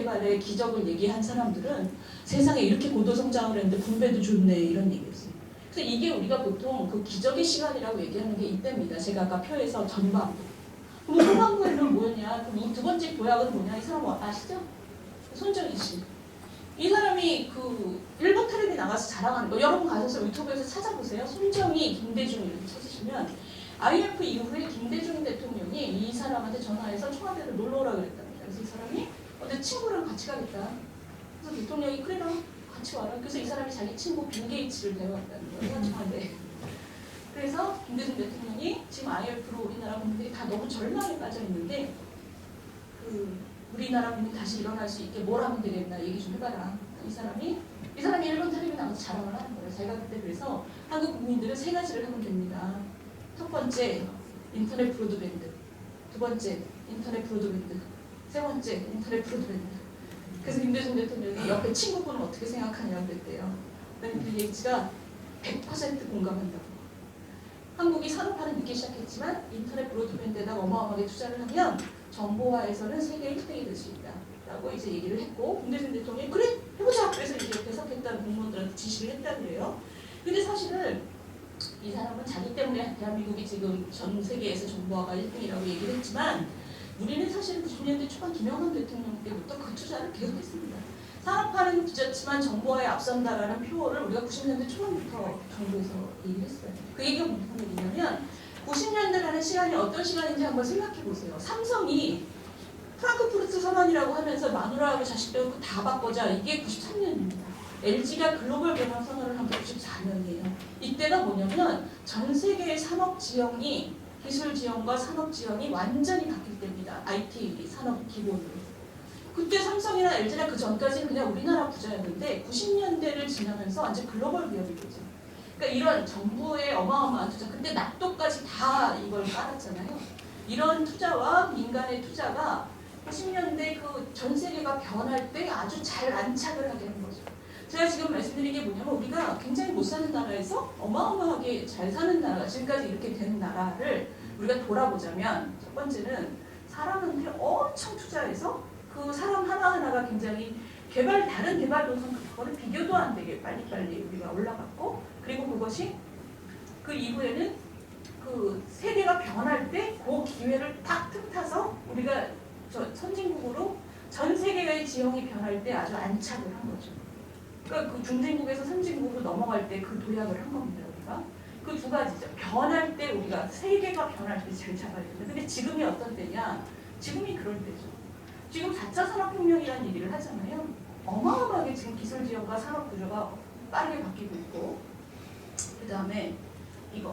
개발의 기적을 얘기한 사람들은 세상에 이렇게 고도 성장을 했는데 분배도 좋네 이런 얘기였어요. 그래서 이게 우리가 보통 그 기적의 시간이라고 얘기하는 게 이때입니다. 제가 아까 표에서 전반부. 그럼 후반부에는 뭐였냐? 그 두 번째 도약은 뭐냐? 이 사람 아시죠? 손정희 씨. 이 사람이 그 일본 텔레비 나가서 자랑하는 거 여러분 가셔서 유튜브에서 찾아보세요. 손정희, 김대중 이렇게 찾으시면 IMF 이후에 김대중 대통령이 이 사람한테 전화해서 청와대를 놀러 오라 그랬답니다. 그래서 이 사람이 어제 친구랑 같이 가겠다. 그래서 대통령이 그래라 같이 와라. 그래서 이 사람이 자기 친구 빌 게이츠를 데려왔다는 거예요. 청와대. 그래서 김대중 대통령이 지금 IMF로 우리나라 국민들이 다 너무 절망에 빠져 있는데 우리나라 국민 다시 일어날 수 있게 뭘 하면 되겠나 얘기 좀 해봐라. 이 사람이 일본 텔레비 나가서 자랑을 하는 거예요. 제가 그때 그래서 한국 국민들은 세 가지를 하면 됩니다. 첫 번째 인터넷 브로드밴드, 두 번째 인터넷 브로드밴드, 세 번째 인터넷 브로드밴드. 그래서 김대중 대통령이 옆에 친구분은 어떻게 생각하냐고 그랬대요. 그랬더니 빌 게이츠가 100% 공감한다고. 한국이 산업화는 늦게 시작했지만 인터넷 브로드밴드에다가 어마어마하게 투자를 하면 정보화에서는 세계 1등이 될 수 있다 라고 이제 얘기를 했고 김대중 대통령이 그래 해보자 그래서 이제 배석했다는 공무원들한테 지시를 했다는 거예요. 근데 사실은 이 사람은 자기 때문에 대한민국이 지금 전 세계에서 정보화가 1등이라고 얘기를 했지만 우리는 사실 90년대 초반 김영삼 대통령 때부터 그 투자를 계속했습니다. 산업화는 늦었지만 정보화에 앞선다라는 표어를 우리가 90년대 초반부터 정부에서 얘기를 했어요. 그 얘기가 무슨 얘기냐면 90년대라는 시간이 어떤 시간인지 한번 생각해 보세요. 삼성이 프랑크푸르트 선언이라고 하면서 마누라하고 자식들 다 바꿔자. 이게 93년입니다. LG가 글로벌 개방 선언을 한 게 94년이에요. 이때가 뭐냐면 전 세계의 산업 지형이 기술 지형과 산업 지형이 완전히 바뀔 때입니다. IT 산업 기본으로. 그때 삼성이나 LG나 그 전까지는 그냥 우리나라 부자였는데 90년대를 지나면서 완전 글로벌 기업이 되죠. 그러니까 이런 정부의 어마어마한 투자, 그때 납도까지 다 이걸 깔았잖아요. 이런 투자와 민간의 투자가 90년대 그 전 세계가 변할 때 아주 잘 안착을 하게 한 거죠. 제가 지금 말씀드린 게 뭐냐면 우리가 굉장히 못 사는 나라에서 어마어마하게 잘 사는 나라가 지금까지 이렇게 된 나라를 우리가 돌아보자면 첫 번째는 사람한테 엄청 투자해서 그 사람 하나하나가 굉장히 다른 개발 도상과는 비교도 안 되게 빨리빨리 우리가 올라갔고 그리고 그것이 그 이후에는 그 세계가 변할 때 그 기회를 딱 틈타서 우리가 선진국으로 전 세계의 지형이 변할 때 아주 안착을 한 거죠. 그러니까 그 중진국에서 선진국으로 넘어갈 때 그 도약을 한 겁니다. 우리가 그 두 가지죠. 변할 때 우리가 세계가 변할 때 잘 잡아야 된다. 근데 지금이 어떤 때냐? 지금이 그럴 때죠. 지금 4차 산업혁명이라는 얘기를 하잖아요. 어마어마하게 지금 기술 지형과 산업 구조가 빠르게 바뀌고 있고 그 다음에 이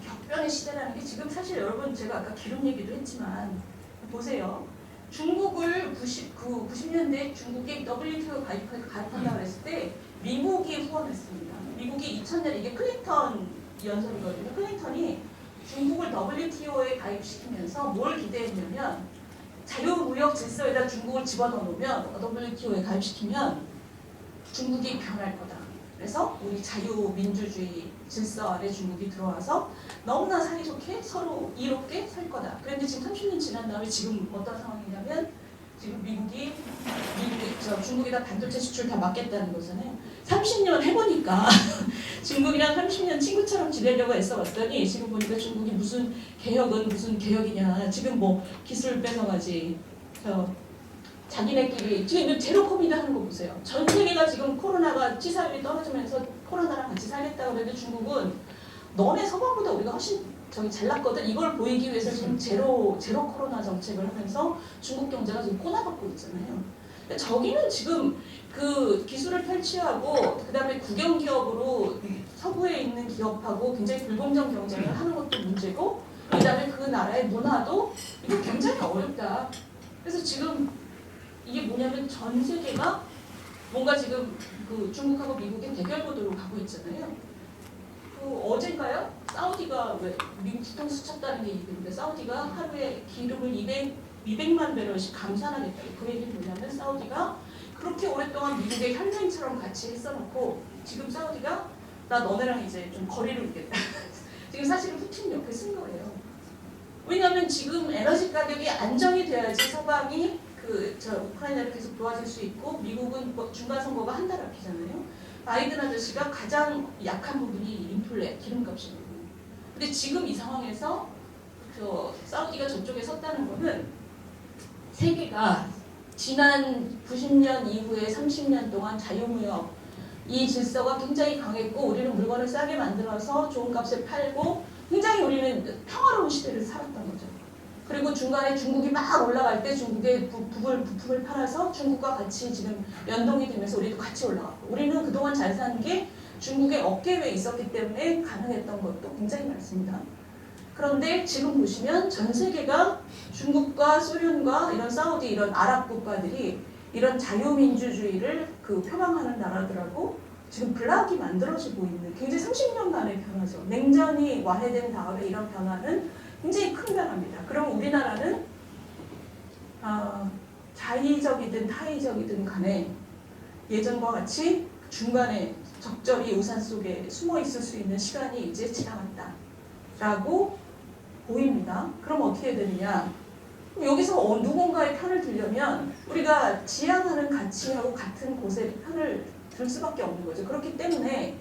격변의 시대라는 게 지금 사실 여러분 제가 아까 기름 얘기도 했지만 보세요. 중국을 90년대 중국이 WTO 가입한다고 했을 때 미국이 후원했습니다. 미국이 2000년에 이게 클린턴 연설이거든요. 클린턴이 중국을 WTO에 가입시키면서 뭘 기대했냐면 자유무역 질서에다 중국을 집어넣으면 WTO에 가입시키면 중국이 변할 거다. 그래서 우리 자유민주주의 질서 아래 중국이 들어와서 너무나 사이좋게 서로 이롭게 살 거다. 그런데 지금 30년 지난 다음에 지금 어떤 상황이냐면 지금 미국이 중국에다 반도체 수출 다 막겠다는 거잖아요. 30년 해보니까 중국이랑 30년 친구처럼 지내려고 애써 왔더니 지금 보니까 중국이 무슨 개혁이냐. 지금 뭐 기술 뺏어가지. 자기네끼리 지금 제로 코비드 하는 거 보세요. 전 세계가 지금 코로나가 치사율이 떨어지면서 코로나랑 같이 살겠다고 해도 중국은 너네 서방보다 우리가 훨씬 잘났거든. 이걸 보이기 위해서 지금 제로 코로나 정책을 하면서 중국 경제가 지금 꼬나박고 있잖아요. 저기는 지금 그 기술을 탈취하고 그 다음에 국영 기업으로 서구에 있는 기업하고 굉장히 불공정 경쟁을 하는 것도 문제고 그 다음에 그 나라의 문화도 이거 굉장히 어렵다. 그래서 지금 이게 뭐냐면 전 세계가 뭔가 지금 그 중국하고 미국의 대결 구도로 가고 있잖아요. 그 어젠가요? 사우디가 왜 미국 뒤통수 쳤다는 게 얘기인데 사우디가 하루에 기름을 200만 배럴씩 감산하겠다. 그 얘기는 뭐냐면 사우디가 그렇게 오랫동안 미국의 혈맹처럼 같이 했어놓고 지금 사우디가 나 너네랑 이제 좀 거리를 두겠다. 지금 사실은 푸틴 옆에 쓴 거예요. 왜냐하면 지금 에너지 가격이 안정이 돼야지 서방이 우크라이나를 계속 도와줄 수 있고 미국은 뭐 중간 선거가 한 달 앞이잖아요. 바이든 아저씨가 가장 약한 부분이 인플레, 기름값이거든요. 근데 지금 이 상황에서 사우디가 저쪽에 섰다는 거는 세계가 지난 90년 이후에 30년 동안 자유무역 이 질서가 굉장히 강했고 우리는 물건을 싸게 만들어서 좋은 값에 팔고 굉장히 우리는 평화로운 시대를 살았던 거죠. 그리고 중간에 중국이 막 올라갈 때 중국의 부품을 팔아서 중국과 같이 지금 연동이 되면서 우리도 같이 올라갔고 우리는 그동안 잘 산 게 중국의 어깨에 있었기 때문에 가능했던 것도 굉장히 많습니다. 그런데 지금 보시면 전 세계가 중국과 소련과 이런 사우디 이런 아랍 국가들이 이런 자유민주주의를 표방하는 나라들하고 지금 블락이 만들어지고 있는 굉장히 30년간의 변화죠. 냉전이 완화된 다음에 이런 변화는 굉장히 큰 변화입니다. 그럼 우리나라는 자의적이든 타의적이든 간에 예전과 같이 중간에 적절히 우산 속에 숨어 있을 수 있는 시간이 이제 지나갔다라고 보입니다. 그럼 어떻게 해야 되느냐? 여기서 누군가의 편을 들려면 우리가 지향하는 가치하고 같은 곳에 편을 들 수밖에 없는 거죠. 그렇기 때문에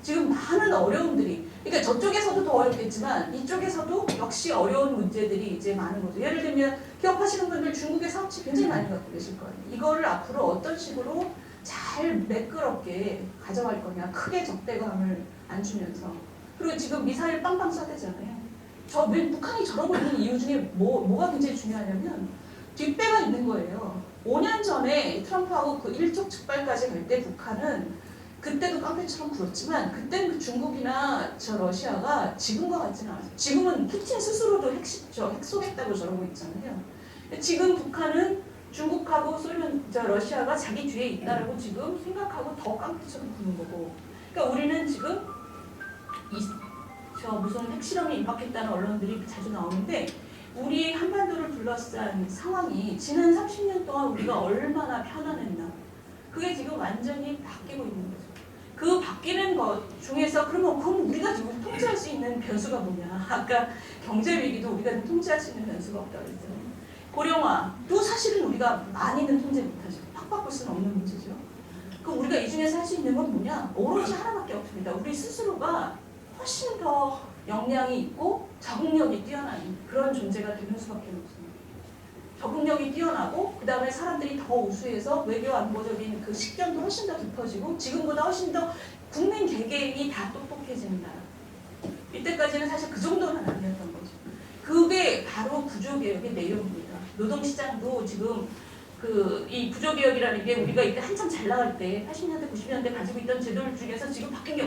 지금 많은 어려움들이 그러니까 저쪽에서도 더 어렵겠지만 이쪽에서도 역시 어려운 문제들이 이제 많은 거죠. 예를 들면 기업하시는 분들 중국에 사업체 굉장히 많이 갖고 계실 거예요. 이거를 앞으로 어떤 식으로 잘 매끄럽게 가져갈 거냐. 크게 적대감을 안 주면서. 그리고 지금 미사일 빵빵 쏴대잖아요. 왜 북한이 저러고 있는 이유 중에 뭐가 굉장히 중요하냐면 뒷배가 있는 거예요. 5년 전에 트럼프하고 그 일촉즉발까지 갈 때 북한은 그때도 깡패처럼 굴었지만 그때는 중국이나 러시아가 지금과 같지는 않아요. 지금은 푸틴 스스로도 핵 쏘겠다고 저러고 있잖아요. 지금 북한은 중국하고 러시아가 자기 뒤에 있다라고 지금 생각하고 더 깡패처럼 구는 거고. 그러니까 우리는 지금 무슨 핵실험이 임박했다는 언론들이 자주 나오는데 우리 한반도를 둘러싼 상황이 지난 30년 동안 우리가 얼마나 편안했나. 그게 지금 완전히 바뀌고 있는 거죠. 그 바뀌는 것 중에서 그럼 우리가 지금 통제할 수 있는 변수가 뭐냐. 아까 경제 위기도 우리가 통제할 수 있는 변수가 없다고 했잖아요. 고령화도 사실은 우리가 많이는 통제 못하죠. 팍 바꿀 수는 없는 문제죠. 그럼 우리가 이 중에서 할 수 있는 건 뭐냐. 오로지 하나밖에 없습니다. 우리 스스로가 훨씬 더 역량이 있고 적응력이 뛰어난 그런 존재가 되는 수밖에 없습니다. 적응력이 뛰어나고 그 다음에 사람들이 더 우수해서 외교 안보적인 그 식견도 훨씬 더 깊어지고 지금보다 훨씬 더 국민 개개인이 다 똑똑해지는 나라. 이때까지는 사실 그 정도는 아니었던 거죠. 그게 바로 구조개혁의 내용입니다. 노동시장도 지금 이 구조개혁이라는 게 우리가 이때 한참 잘 나갈 때 80년대 90년대 가지고 있던 제도들 중에서 지금 바뀐 게